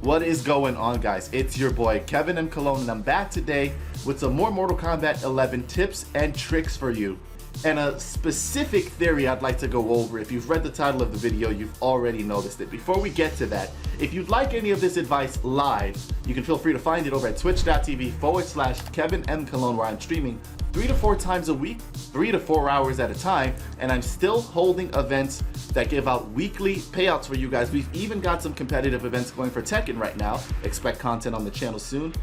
What is going on, guys? It's your boy kevinmcolon, and I'm back today with some more Mortal Kombat 11 tips and tricks for you, and a specific theory I'd like to go over. If you've read the title of the video, you've already noticed it. Before we get to that, if you'd like any of this advice live, you can feel free to find it over at twitch.tv/kevinmcolon, where I'm streaming 3 to 4 times a week, 3 to 4 hours at a time, and I'm still holding events that give out weekly payouts for you guys. We've even got some competitive events going for Tekken right now. Expect content on the channel soon.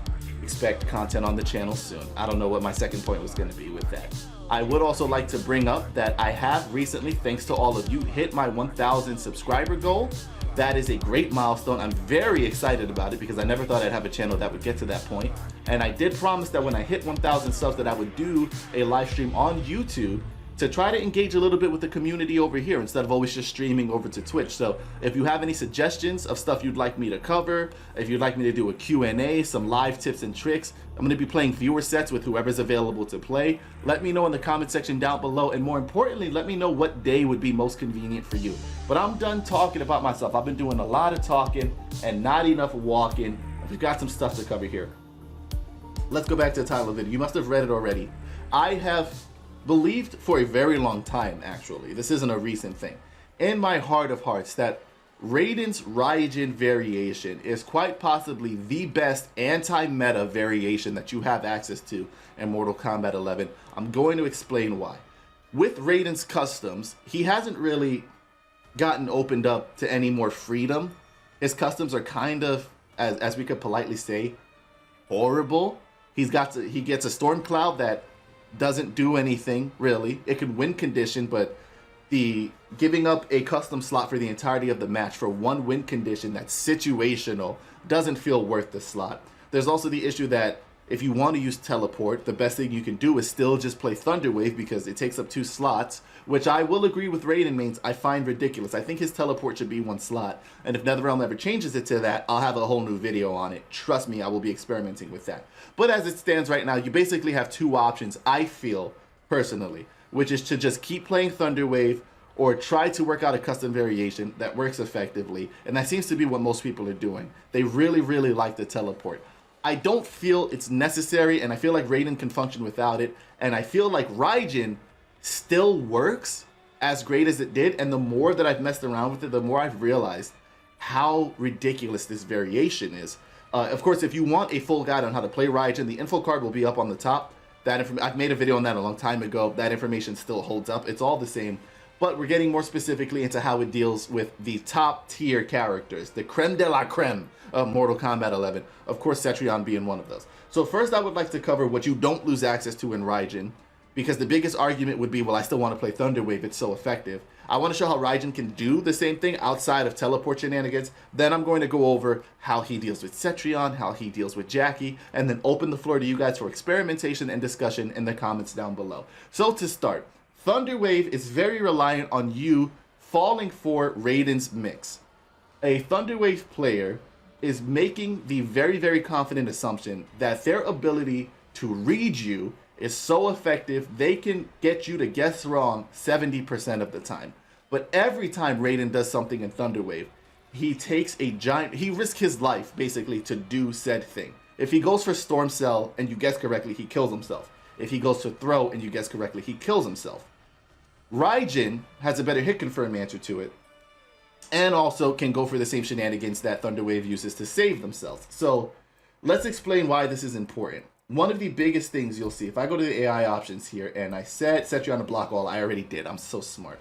Expect content on the channel soon. I don't know what my second point was going to be with that. I would also like to bring up that I have recently, thanks to all of you, hit my 1,000 subscriber goal. That is a great milestone. I'm very excited about it because I never thought I'd have a channel that would get to that point. And I did promise that when I hit 1,000 subs that I would do a live stream on YouTube to try to engage a little bit with the community over here instead of always just streaming over to Twitch. So if you have any suggestions of stuff you'd like me to cover, if you'd like me to do a Q&A, some live tips and tricks, I'm going to be playing viewer sets with whoever's available to play. Let me know in the comment section down below, and more importantly, let me know what day would be most convenient for you. But I'm done talking about myself. I've been doing a lot of talking and not enough walking. We've got some stuff to cover here. Let's go back to the title of the video. You must have read it already. I have believed for a very long time, actually, this isn't a recent thing, in my heart of hearts, that Raiden's Raijin variation is quite possibly the best anti-meta variation that you have access to in Mortal Kombat 11. I'm going to explain why. With Raiden's customs, he hasn't really gotten opened up to any more freedom. His customs are kind of, as we could politely say, horrible. He gets a storm cloud that doesn't do anything really. It can win condition, but the giving up a custom slot for the entirety of the match for one win condition that's situational doesn't feel worth the slot. There's also the issue that if you want to use teleport, the best thing you can do is still just play Thunder Wave because it takes up 2 slots, which I will agree with Raiden mains I find ridiculous. I think his teleport should be 1 slot, and if NetherRealm ever changes it to that, I'll have a whole new video on it. Trust me, I will be experimenting with that. But as it stands right now, you basically have 2 options, I feel, personally, which is to just keep playing Thunder Wave or try to work out a custom variation that works effectively, and that seems to be what most people are doing. They really, really like the teleport. I don't feel it's necessary, and I feel like Raiden can function without it, and I feel like Raijin still works as great as it did, and the more that I've messed around with it, the more I've realized how ridiculous this variation is. Of course, if you want a full guide on how to play Raijin, the info card will be up on the top. I've made a video on that a long time ago. That information still holds up. It's all the same. But we're getting more specifically into how it deals with the top tier characters, the creme de la creme of Mortal Kombat 11. Of course, Cetrion being one of those. So first I would like to cover what you don't lose access to in Raijin, because the biggest argument would be, well, I still want to play Thunder Wave, it's so effective. I want to show how Raijin can do the same thing outside of teleport shenanigans. Then I'm going to go over how he deals with Cetrion, how he deals with Jackie, and then open the floor to you guys for experimentation and discussion in the comments down below. So to start, Thunder Wave is very reliant on you falling for Raiden's mix. A Thunder Wave player is making the very, very confident assumption that their ability to read you is so effective they can get you to guess wrong 70% of the time. But every time Raiden does something in Thunder Wave, he takes a he risks his life basically to do said thing. If he goes for Storm Cell and you guess correctly, he kills himself. If he goes to throw and you guess correctly, he kills himself. Raijin has a better hit confirm answer to it, and also can go for the same shenanigans that Thunder Wave uses to save themselves. So let's explain why this is important. One of the biggest things you'll see, if I go to the AI options here and I set you on a block all, I already did, I'm so smart.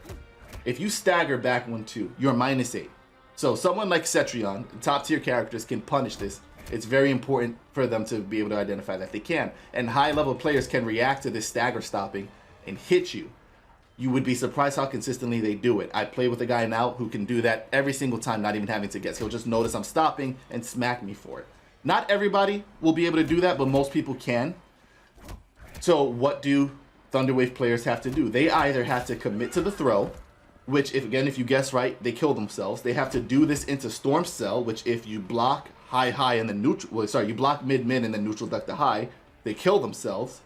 If you stagger back 1-2, you're -8. So someone like Cetrion, top tier characters, can punish this. It's very important for them to be able to identify that they can. And high level players can react to this stagger stopping and hit you. You would be surprised how consistently they do it. I play with a guy now who can do that every single time, not even having to guess. He'll just notice I'm stopping and smack me for it. Not everybody will be able to do that, but most people can. So what do Thunder Wave players have to do? They either have to commit to the throw, which if you guess right, they kill themselves. They have to do this into Storm Cell, which if you block high and then neutral, well, sorry, you block mid and then neutral duck to high, they kill themselves.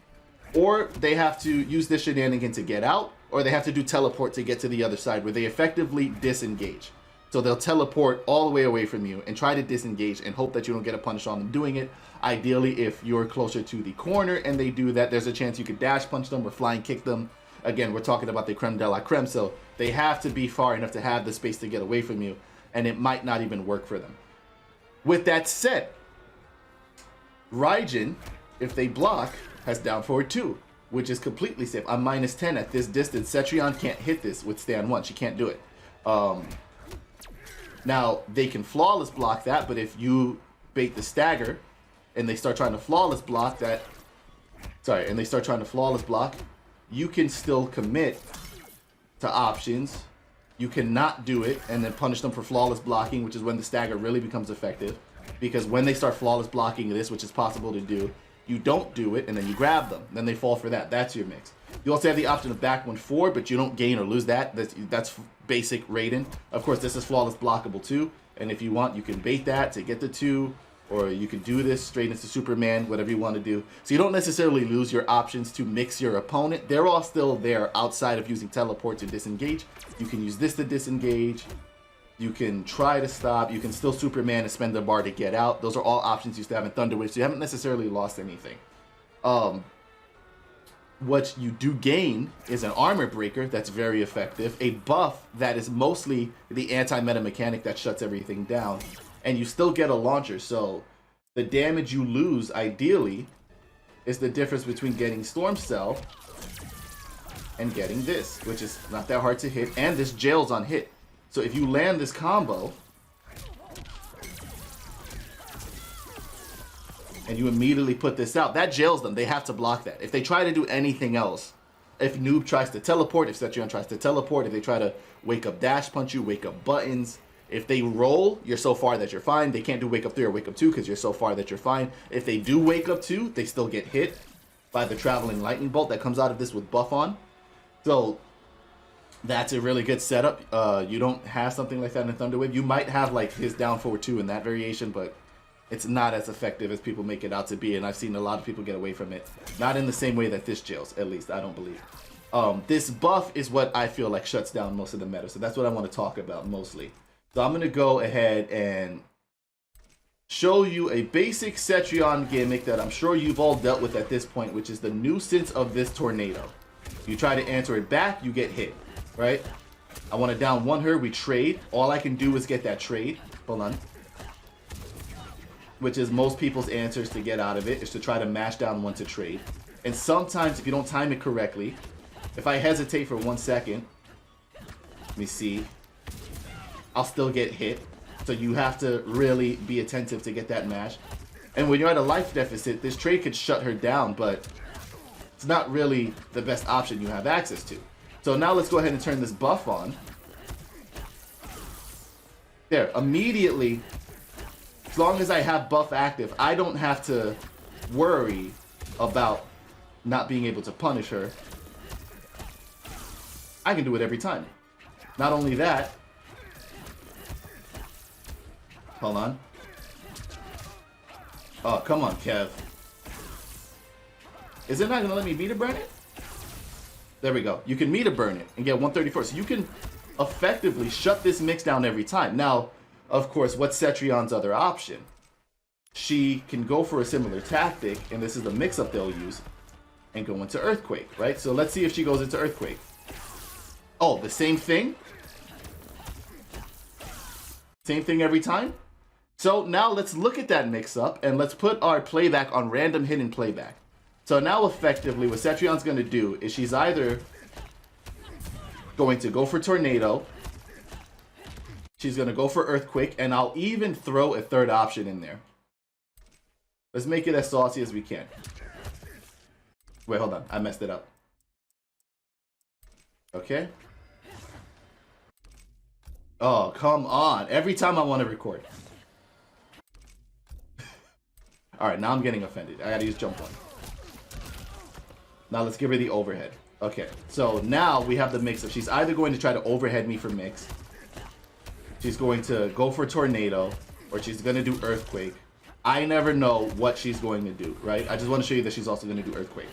Or they have to use this shenanigan to get out, or they have to do teleport to get to the other side where they effectively disengage. So they'll teleport all the way away from you and try to disengage and hope that you don't get a punish on them doing it. Ideally, if you're closer to the corner and they do that, there's a chance you could dash punch them or flying kick them. Again, we're talking about the creme de la creme, so they have to be far enough to have the space to get away from you, and it might not even work for them. With that said, Raijin, if they block, has down forward 2, which is completely safe. I'm -10 at this distance. Cetrion can't hit this with stand 1. She can't do it. Now, they can flawless block that, but if you bait the stagger and they start trying to flawless block that, you can still commit to options. You cannot do it and then punish them for flawless blocking, which is when the stagger really becomes effective. Because when they start flawless blocking this, which is possible to do, you don't do it and then you grab them. Then they fall for that. That's your mix. You also have the option of back 1-4, but you don't gain or lose that. That's basic Raiden. Of course, this is flawless blockable too. And if you want, you can bait that to get the 2. Or you can do this straight into Superman, whatever you want to do. So you don't necessarily lose your options to mix your opponent. They're all still there outside of using teleport to disengage. You can use this to disengage. You can try to stop. You can still Superman and spend the bar to get out. Those are all options you still have in Thunder Wave, so you haven't necessarily lost anything. What you do gain is an armor breaker that's very effective. A buff that is mostly the anti-meta mechanic that shuts everything down. And you still get a launcher, so the damage you lose, ideally, is the difference between getting Storm Cell and getting this, which is not that hard to hit, and this jails on hit. So if you land this combo, and you immediately put this out, that jails them. They have to block that. If they try to do anything else, if Noob tries to teleport, if Cetrion tries to teleport, if they try to wake up dash punch you, wake up buttons, if they roll, you're so far that you're fine. They can't do wake up 3 or wake up 2 because you're so far that you're fine. If they do wake up 2, they still get hit by the traveling lightning bolt that comes out of this with buff on. So that's a really good setup. You don't have something like that in Thunder Wave. You might have like his down forward 2 in that variation, but it's not as effective as people make it out to be. And I've seen a lot of people get away from it. Not in the same way that this jails, at least I don't believe. This buff is what I feel like shuts down most of the meta. So that's what I want to talk about mostly. So I'm going to go ahead and show you a basic Cetrion gimmick that I'm sure you've all dealt with at this point, which is the nuisance of this tornado. You try to answer it back, you get hit, right? I want to down 1 her, we trade. All I can do is get that trade. Hold on. Which is most people's answers to get out of it, is to try to mash down 1 to trade. And sometimes, if you don't time it correctly, if I hesitate for 1 second, let me see, I'll still get hit. So you have to really be attentive to get that mash. And when you're at a life deficit, this trade could shut her down, but it's not really the best option you have access to. So now let's go ahead and turn this buff on. There, immediately, as long as I have buff active, I don't have to worry about not being able to punish her. I can do it every time. Not only that, hold on. Oh, come on, Kev. Is it not going to let me meter burn it? There we go. You can meter burn it and get 134. So you can effectively shut this mix down every time. Now, of course, what's Cetrion's other option? She can go for a similar tactic, and this is the mix-up they'll use, and go into Earthquake, right? So let's see if she goes into Earthquake. Oh, the same thing? Same thing every time? So now let's look at that mix-up, and let's put our playback on random hidden playback. So now effectively what Cetrion's going to do is she's either going to go for Tornado, she's going to go for Earthquake, and I'll even throw a third option in there. Let's make it as saucy as we can. Wait, hold on. I messed it up. Okay. Oh, come on. Every time I want to record. Alright, now I'm getting offended. I gotta use jump one. Now let's give her the overhead. Okay, so now we have the mix-up. She's either going to try to overhead me for mix, she's going to go for Tornado, or she's going to do Earthquake. I never know what she's going to do, right? I just want to show you that she's also going to do Earthquake.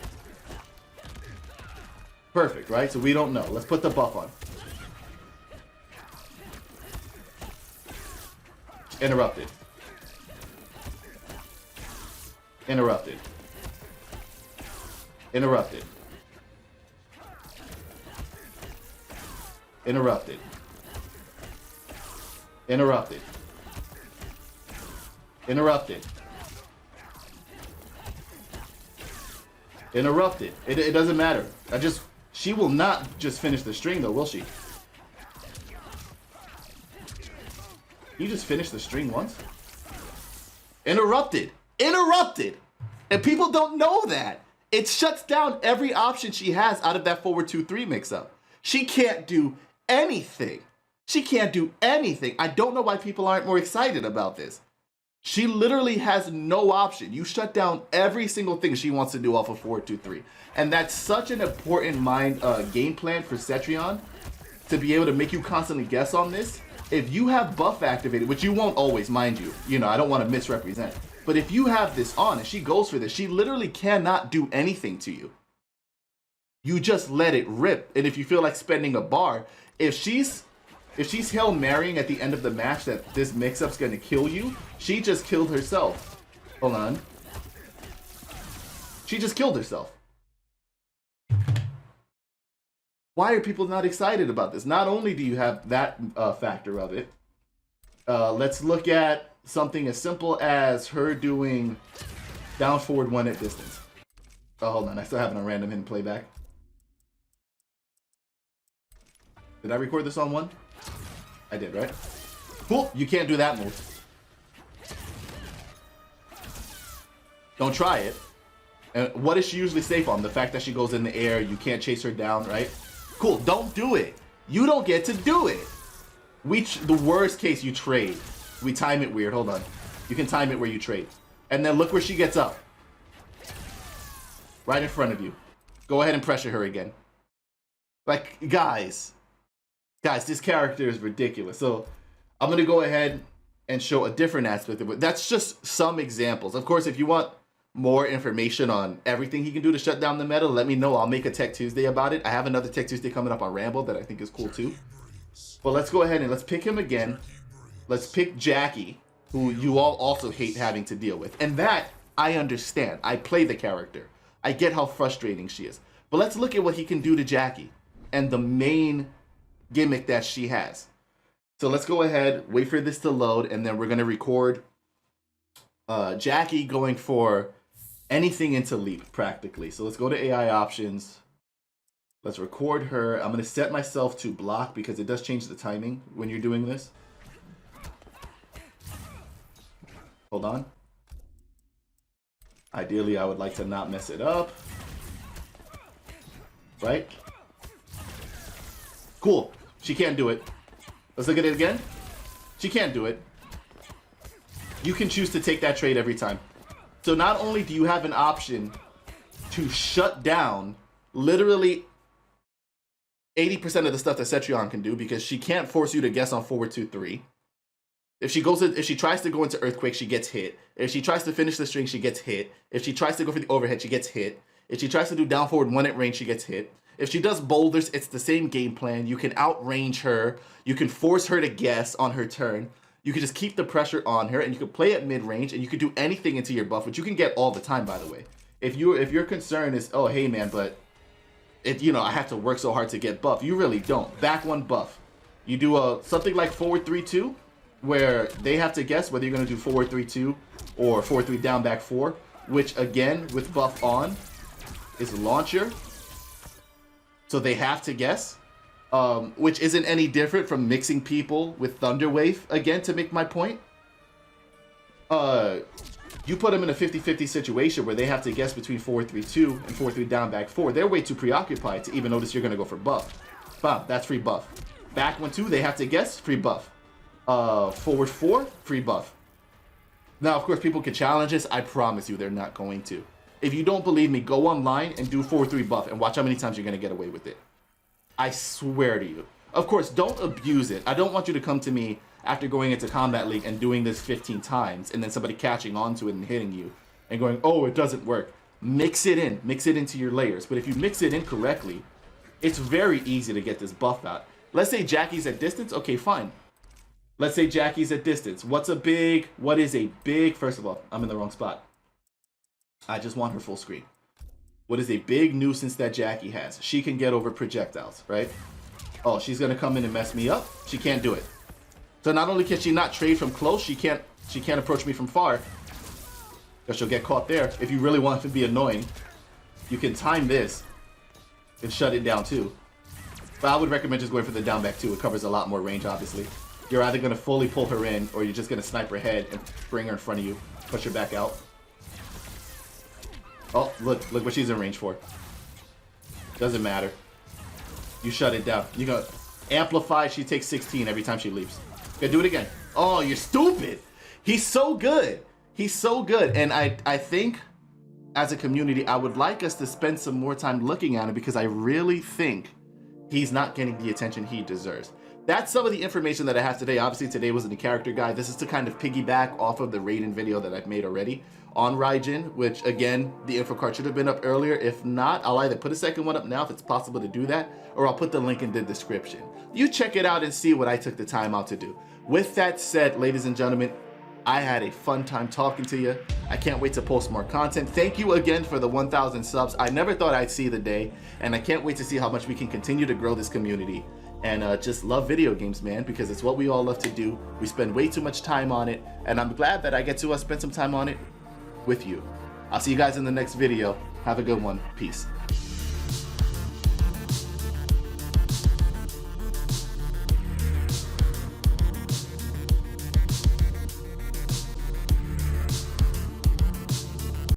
Perfect, right? So we don't know. Let's put the buff on. Interrupted. Interrupted. Interrupted. Interrupted. Interrupted. Interrupted. Interrupted. It doesn't matter. She will not just finish the string though, will she? You just finished the string once? Interrupted. Interrupted. And people don't know that. It shuts down every option she has out of that forward 2-3 mix-up. She can't do anything. She can't do anything. I don't know why people aren't more excited about this. She literally has no option. You shut down every single thing she wants to do off of forward 2-3. And that's such an important game plan for Cetrion to be able to make you constantly guess on this. If you have buff activated, which you won't always, mind you, I don't want to misrepresent. But if you have this on and she goes for this, she literally cannot do anything to you. You just let it rip. And if you feel like spending a bar, if she's Hail Marying at the end of the match that this mix-up's gonna kill you, she just killed herself. Hold on. She just killed herself. Why are people not excited about this? Not only do you have that factor of it, let's look at something as simple as her doing down forward 1 at distance. Oh, hold on. I still have it on random hidden playback. Did I record this on 1? I did, right? Cool. You can't do that move. Don't try it. And what is she usually safe on? The fact that she goes in the air, you can't chase her down, right? Cool. Don't do it. You don't get to do it. The worst case, you trade. We time it weird. Hold on. You can time it where you trade. And then look where she gets up. Right in front of you. Go ahead and pressure her again. Like, guys, this character is ridiculous. So I'm going to go ahead and show a different aspect of it. That's just some examples. Of course, if you want more information on everything he can do to shut down the meta, let me know. I'll make a Tech Tuesday about it. I have another Tech Tuesday coming up on Ramble that I think is cool too. But let's go ahead and let's pick him again. Let's pick Jackie, who you all also hate having to deal with. And that, I understand. I play the character. I get how frustrating she is. But let's look at what he can do to Jackie and the main gimmick that she has. So let's go ahead, wait for this to load, and then we're going to record Jackie going for anything into leap, practically. So let's go to AI options. Let's record her. I'm going to set myself to block because it does change the timing when you're doing this. Hold on. Ideally, I would like to not mess it up. Right? Cool. She can't do it. Let's look at it again. She can't do it. You can choose to take that trade every time. So not only do you have an option to shut down literally 80% of the stuff that Cetrion can do, because she can't force you to guess on forward 2-3. If she tries to go into Earthquake, she gets hit. If she tries to finish the string, she gets hit. If she tries to go for the overhead, she gets hit. If she tries to do down forward 1 at range, she gets hit. If she does boulders, it's the same game plan. You can outrange her. You can force her to guess on her turn. You can just keep the pressure on her, and you can play at mid-range, and you can do anything into your buff, which you can get all the time, by the way. If your concern is, oh, hey, man, but I have to work so hard to get buff. You really don't. Back 1 buff. You do something like forward 3-2, where they have to guess whether you're going to do forward 3-2 or forward 3 down back 4, which, again, with buff on, is launcher. So they have to guess, which isn't any different from mixing people with Thunder Wave, again, to make my point. You put them in a 50-50 situation where they have to guess between forward 3-2 and forward 3 down back 4. They're way too preoccupied to even notice you're going to go for buff. Bam, that's free buff. Back 1-2, they have to guess, free buff. Forward 4, free buff. Now, of course, people can challenge this. I promise you they're not going to. If you don't believe me, go online and do forward 3 buff and watch how many times you're going to get away with it. I swear to you. Of course, don't abuse it. I don't want you to come to me after going into Combat League and doing this 15 times and then somebody catching on to it and hitting you and going, oh, it doesn't work. Mix it in. Mix it into your layers. But if you mix it in correctly, it's very easy to get this buff out. Let's say Jackie's at distance. Okay, fine. Let's say Jackie's at distance. What is a big, first of all, I'm in the wrong spot. I just want her full screen. What is a big nuisance that Jackie has? She can get over projectiles, right? Oh, she's gonna come in and mess me up? She can't do it. So not only can she not trade from close, she can't approach me from far. Because she'll get caught there. If you really want to be annoying, you can time this and shut it down too. But I would recommend just going for the down back too. It covers a lot more range, obviously. You're either gonna fully pull her in, or you're just gonna snipe her head and bring her in front of you, push her back out. Oh, look what she's in range for. Doesn't matter. You shut it down. You go amplify, she takes 16 every time she leaves. Okay, do it again. Oh, you're stupid. He's so good. He's so good. And I think as a community, I would like us to spend some more time looking at him, because I really think he's not getting the attention he deserves. That's some of the information that I have today. Obviously, today wasn't a character guide. This is to kind of piggyback off of the Raiden video that I've made already on Raijin, which, again, the info card should have been up earlier. If not, I'll either put a second one up now if it's possible to do that, or I'll put the link in the description. You check it out and see what I took the time out to do. With that said, ladies and gentlemen, I had a fun time talking to you. I can't wait to post more content. Thank you again for the 1,000 subs. I never thought I'd see the day, and I can't wait to see how much we can continue to grow this community. And just love video games, man, because it's what we all love to do. We spend way too much time on it, and I'm glad that I get to spend some time on it with you. I'll see you guys in the next video. Have a good one. Peace.